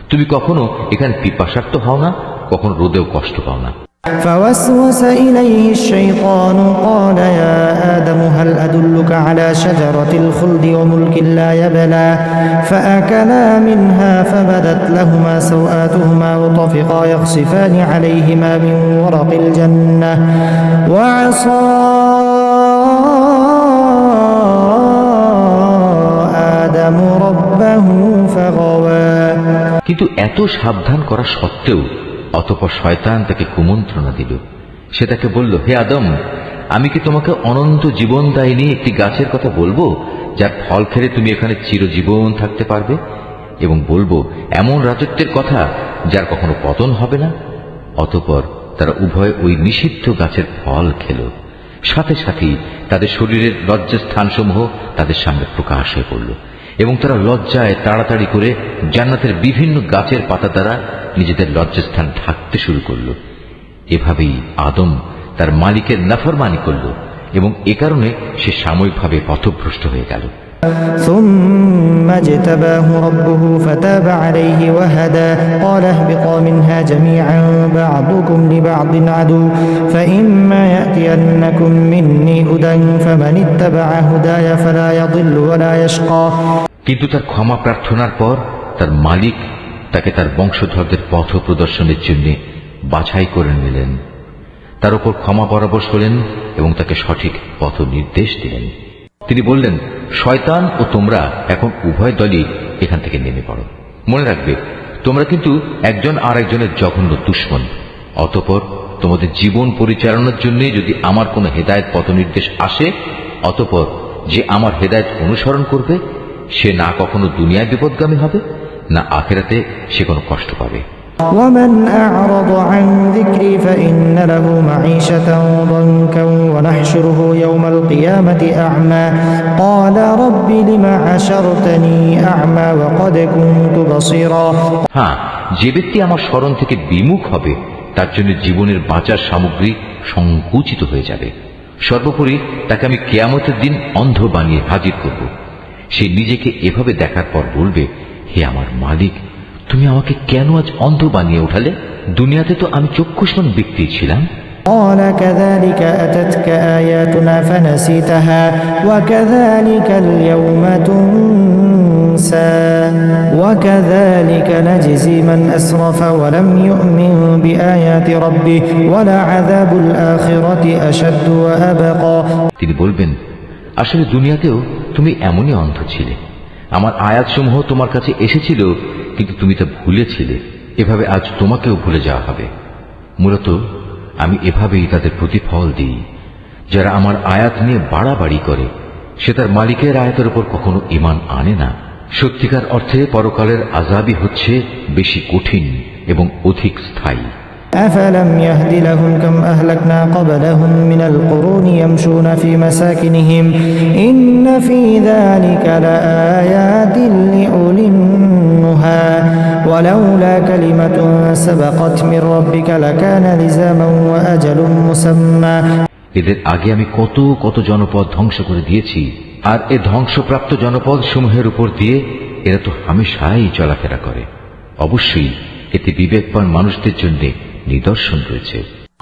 তুমি কখনো এখানে পিপাসার্ত হও না, কখনো রোদেও কষ্ট পাও না। فوسوس إليه الشيطان قال يا آدم هل أدلك على شجرة الخلد وملك لا يبلى فأكلا منها فبدت لهما سوآتهما وطفقا يخصفان عليهما من ورق الجنة وعصى آدم ربه فغوى কিন্তু এত সাবধান করা সত্ত্বেও অতঃপর শয়তান তাকে কুমন্ত্রণা দিল। সে তাকে বলল, হে আদম, আমি কি তোমাকে অনন্ত জীবনদায়িনী একটি গাছের কথা বলবো, যার ফল খেলে তুমি এখানে চিরজীবন থাকতে পারবে, এবং বলবো এমন রাজত্বের কথা যার কখনো পতন হবে না। অতঃপর তারা উভয় ওই নিষিদ্ধ গাছের ফল খেল। সাথে সাথেই তাদের শরীরের লজ্জাস্থানসমূহ তাদের সামনে প্রকাশ হয়ে পড়ল এবং তারা লজ্জায় তাড়াতাড়ি করে জান্নাতের বিভিন্ন গাছের পাতা দ্বারা নিজেদের লজ্জাস্থান ঢাকতে শুরু করল। এভাবেই আদম তার মালিকের নাফরমানি করল এবং এ কারণে সে সাময়িকভাবে পথভ্রষ্ট হয়ে গেল। ثم اجتباه ربه فتاب عليه وهدى قال اهبطا منها جميعا بعضكم لبعض عدو فإما يأتينكم مني هدى فمن اتبع هداي فلا يضل ولا يشقى কিন্তু তার ক্ষমা প্রার্থনার পর তার মালিক তাকে তার বংশধরদের পথ প্রদর্শনের জন্য বাছাই করে নিলেন, তার উপর ক্ষমা পরামর্শ হলেন এবং তাকে সঠিক পথ নির্দেশ দিলেন। তিনি বললেন, শয়তান ও তোমরা এখন উভয় দলই এখান থেকে নেমে পড়ো। মনে রাখবে, তোমরা কিন্তু একজন আর একজনের জঘন্য দুশমন। অতঃপর তোমাদের জীবন পরিচালনার জন্য যদি আমার কোনো হেদায়েত পথ নির্দেশ আসে, অতঃপর যে আমার হেদায়েত অনুসরণ করবে সে না কখনো দুনিয়ায় বিপদগামী হবে, না আখিরাতে সে কোনো কষ্ট পাবে। ومن أعرض عن ذكري فإن له معيشة ضنكا ونحشره يوم القيامة أعمى قال رب لم حشرتني أعمى وقد كنت بصيرا হ্যাঁ, যে ব্যক্তি আমার স্মরণ থেকে বিমুখ হবে তার জন্য জীবনের বাঁচার সামগ্রী সংকুচিত হয়ে যাবে। সর্বোপরি তাকে আমি কিয়ামতের দিন অন্ধ বানিয়ে হাজির করব। সে নিজেকে এভাবে দেখার পর বলবে, হে আমার মালিক, তুমি আমাকে কেন আজ অন্ধ বানিয়ে উঠালে? দুনিয়াতে তো আমি চক্ষুষ্মান ব্যক্তি ছিলাম। قال كذلك أتتك آياتنا فنسيتها وكذلك اليوم تنسى وكذلك نجزي من أسرف ولم يؤمن بآيات ربه ولعذاب الآخرة أشد وأبقى তিনি বলবেন, আসলে দুনিয়াতেও তুমি এমনই অন্ধ ছিলে। আমার আয়াতসমূহ তোমার কাছে এসেছিল, কিন্তু তুমি তা ভুলেছিলে। এভাবে আজ তোমাকেও ভুলে যাওয়া হবে। মূলত আমি এভাবেই তাদের প্রতিফল দিই। যারা আমার আয়াত নিয়ে বাড়াবাড়ি করে সে তার মালিকের আয়াতের উপর কখনো ঈমান আনে না। সত্যিকার অর্থে পরকালের আযাবই হচ্ছে বেশি কঠিন এবং অধিক স্থায়ী। أفلم يهد لهم كم أهلكنا قبلهم من القرون يمشون في مساكنهم إن في ذلك لآيات لأولي النهى ولولا كلمة سبقت من ربك لكان لزاما وأجل مسمى এদের আগে আমি কত কত জনপদ ধ্বংস করে দিয়েছি, আর এ ধ্বংসপ্রাপ্ত জনপদ সমূহের উপর দিয়ে এরা তো হামেশাই চলাফেরা করে। অবশ্যই এতে বিবেকবান মানুষদের জন্য নিদর্শন রয়েছে।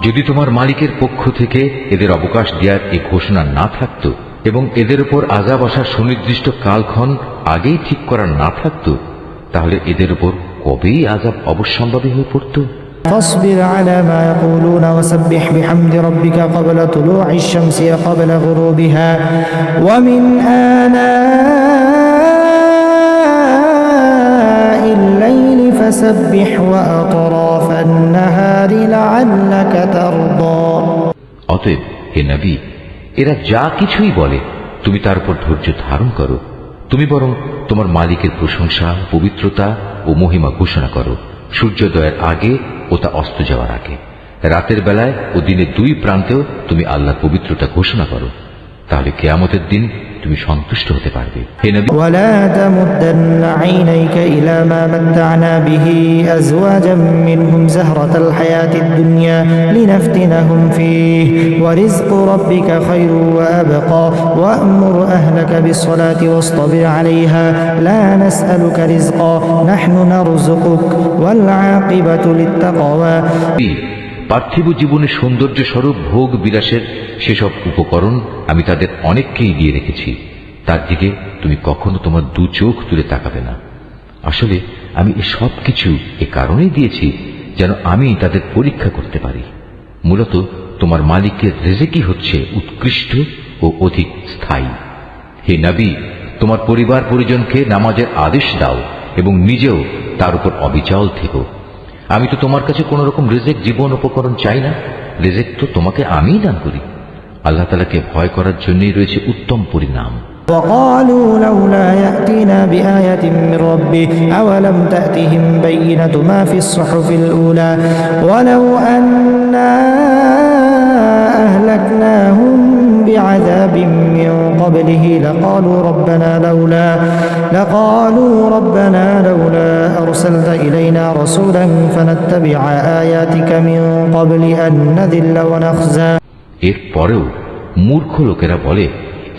যদি তোমার মালিকের পক্ষ থেকে এদের অবকাশ দেওয়ার এই ঘোষণা না থাকত এবং এদের উপর আযাব আসার সুনির্দিষ্ট কালক্ষণ আগেই ঠিক করা না থাকত, তাহলে এদের উপর কবেই আযাব অবশ্যম্ভাবী হয়ে পড়ত। فاصبر على ما يقولون وسبح بحمد ربك قبل طلوع الشمس وقبل غروبها ومن آناء الليل فسبح وأطراف النهار لعلك ترضى। অতএব হে নবী, এরা যা কিছুই বলে তুমি তার উপর ধৈর্য ধারণ করো। তুমি বরং তোমার মালিকের প্রশংসা, পবিত্রতা ও মহিমা ঘোষণা করো সূর্যোদয়ের আগে ও তা অস্ত যাওয়ার আগে। রাতের বেলায় ও দিনের দুই প্রান্তেও তুমি আল্লাহর পবিত্রতা ঘোষণা করো, তাহলে কিয়ামতের দিন তুমি সন্তুষ্ট হতে পারবে। হে নবী, ولا تمدن عينيك إلى ما متعنا به أزواجا منهم زهرة الحياة الدنيا لنفتنهم فيه ورزق ربك خير وأبقى وأمر أهلك بالصلاة واصطبر عليها لا نسألك رزقا نحن نرزقك والعاقبة للتقوى। পার্থিব জীবনের সৌন্দর্য স্বরূপ ভোগ বিলাসের সেসব উপকরণ আমি তাদের অনেককেই দিয়ে রেখেছি, তার দিকে তুমি কখনো তোমার দু চোখ তুলে তাকাবে না। আসলে আমি এ সব কিছু এ কারণেই দিয়েছি যেন আমি তাদের পরীক্ষা করতে পারি। মূলত তোমার মালিকের রিজিকই হচ্ছে উৎকৃষ্ট ও অধিক স্থায়ী। হে নবী, তোমার পরিবার পরিজনকে নামাজের আদেশ দাও এবং নিজেও তার উপর অবিচল থেকো। আমি তো তোমার কাছে কোন রকম রিজিক জীবন উপকরণ চাই না, রিজিক তো তোমাকে আমিই দান করি। আল্লাহ তাআলাকে ভয় করার জন্যই রয়েছে উত্তম পরিণাম। وقالوا لولا يأتينا بآية من ربه أولم تأتهم بينة ما في الصحف الأولى ولو أنا أهلكناهم بعذاب من قبله لقالوا ربنا لولا أرسلت إلينا رسولا فنتبع آياتك من قبل أن نذل ونخزى। এর পরেও মূর্খ লোকেরা বলে,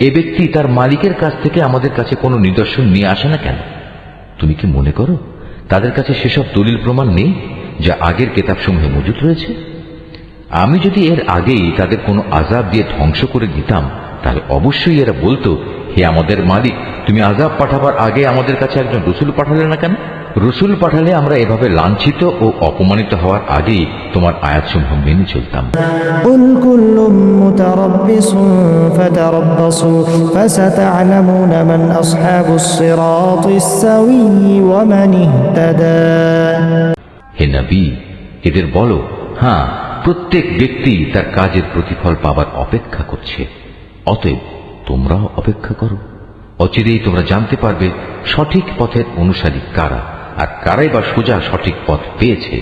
এ ব্যক্তি তার মালিকের কাছ থেকে আমাদের কাছে কোনো নিদর্শন নিয়ে আসে না কেন? তুমি কি মনে করো তাদের কাছে সেসব দলিল প্রমাণ নেই যা আগের কিতাবসমূহে মজুদ রয়েছে? আমি যদি এর আগেই তাদের কোনো আযাব দিয়ে ধ্বংস করে দিতাম, তাহলে অবশ্যই এরা বলতো, হে আমাদের মালিক, তুমি আযাব পাঠাবার আগে আমাদের কাছে একজন রসুল পাঠালে না কেন? রসুল পাঠালে আমরা এভাবে লাঞ্ছিত ও অপমানিত হওয়ার আগেই তোমার আয়াতসমূহ মেনে চলতাম। قل كل متربص فتربصوا فستعلمون من أصحاب الصراط السوي ومن اهتدى। হে নবী, এদের বলো, হ্যাঁ, প্রত্যেক ব্যক্তি তার কাজের প্রতিফল পাবার অপেক্ষা করছে, অতএব তোমরাও অপেক্ষা করো। অচিরেই তোমরা জানতে পারবে সঠিক পথের অনুসারী কারা, আর কারাই বা সোজা সঠিক পথ পেয়েছে।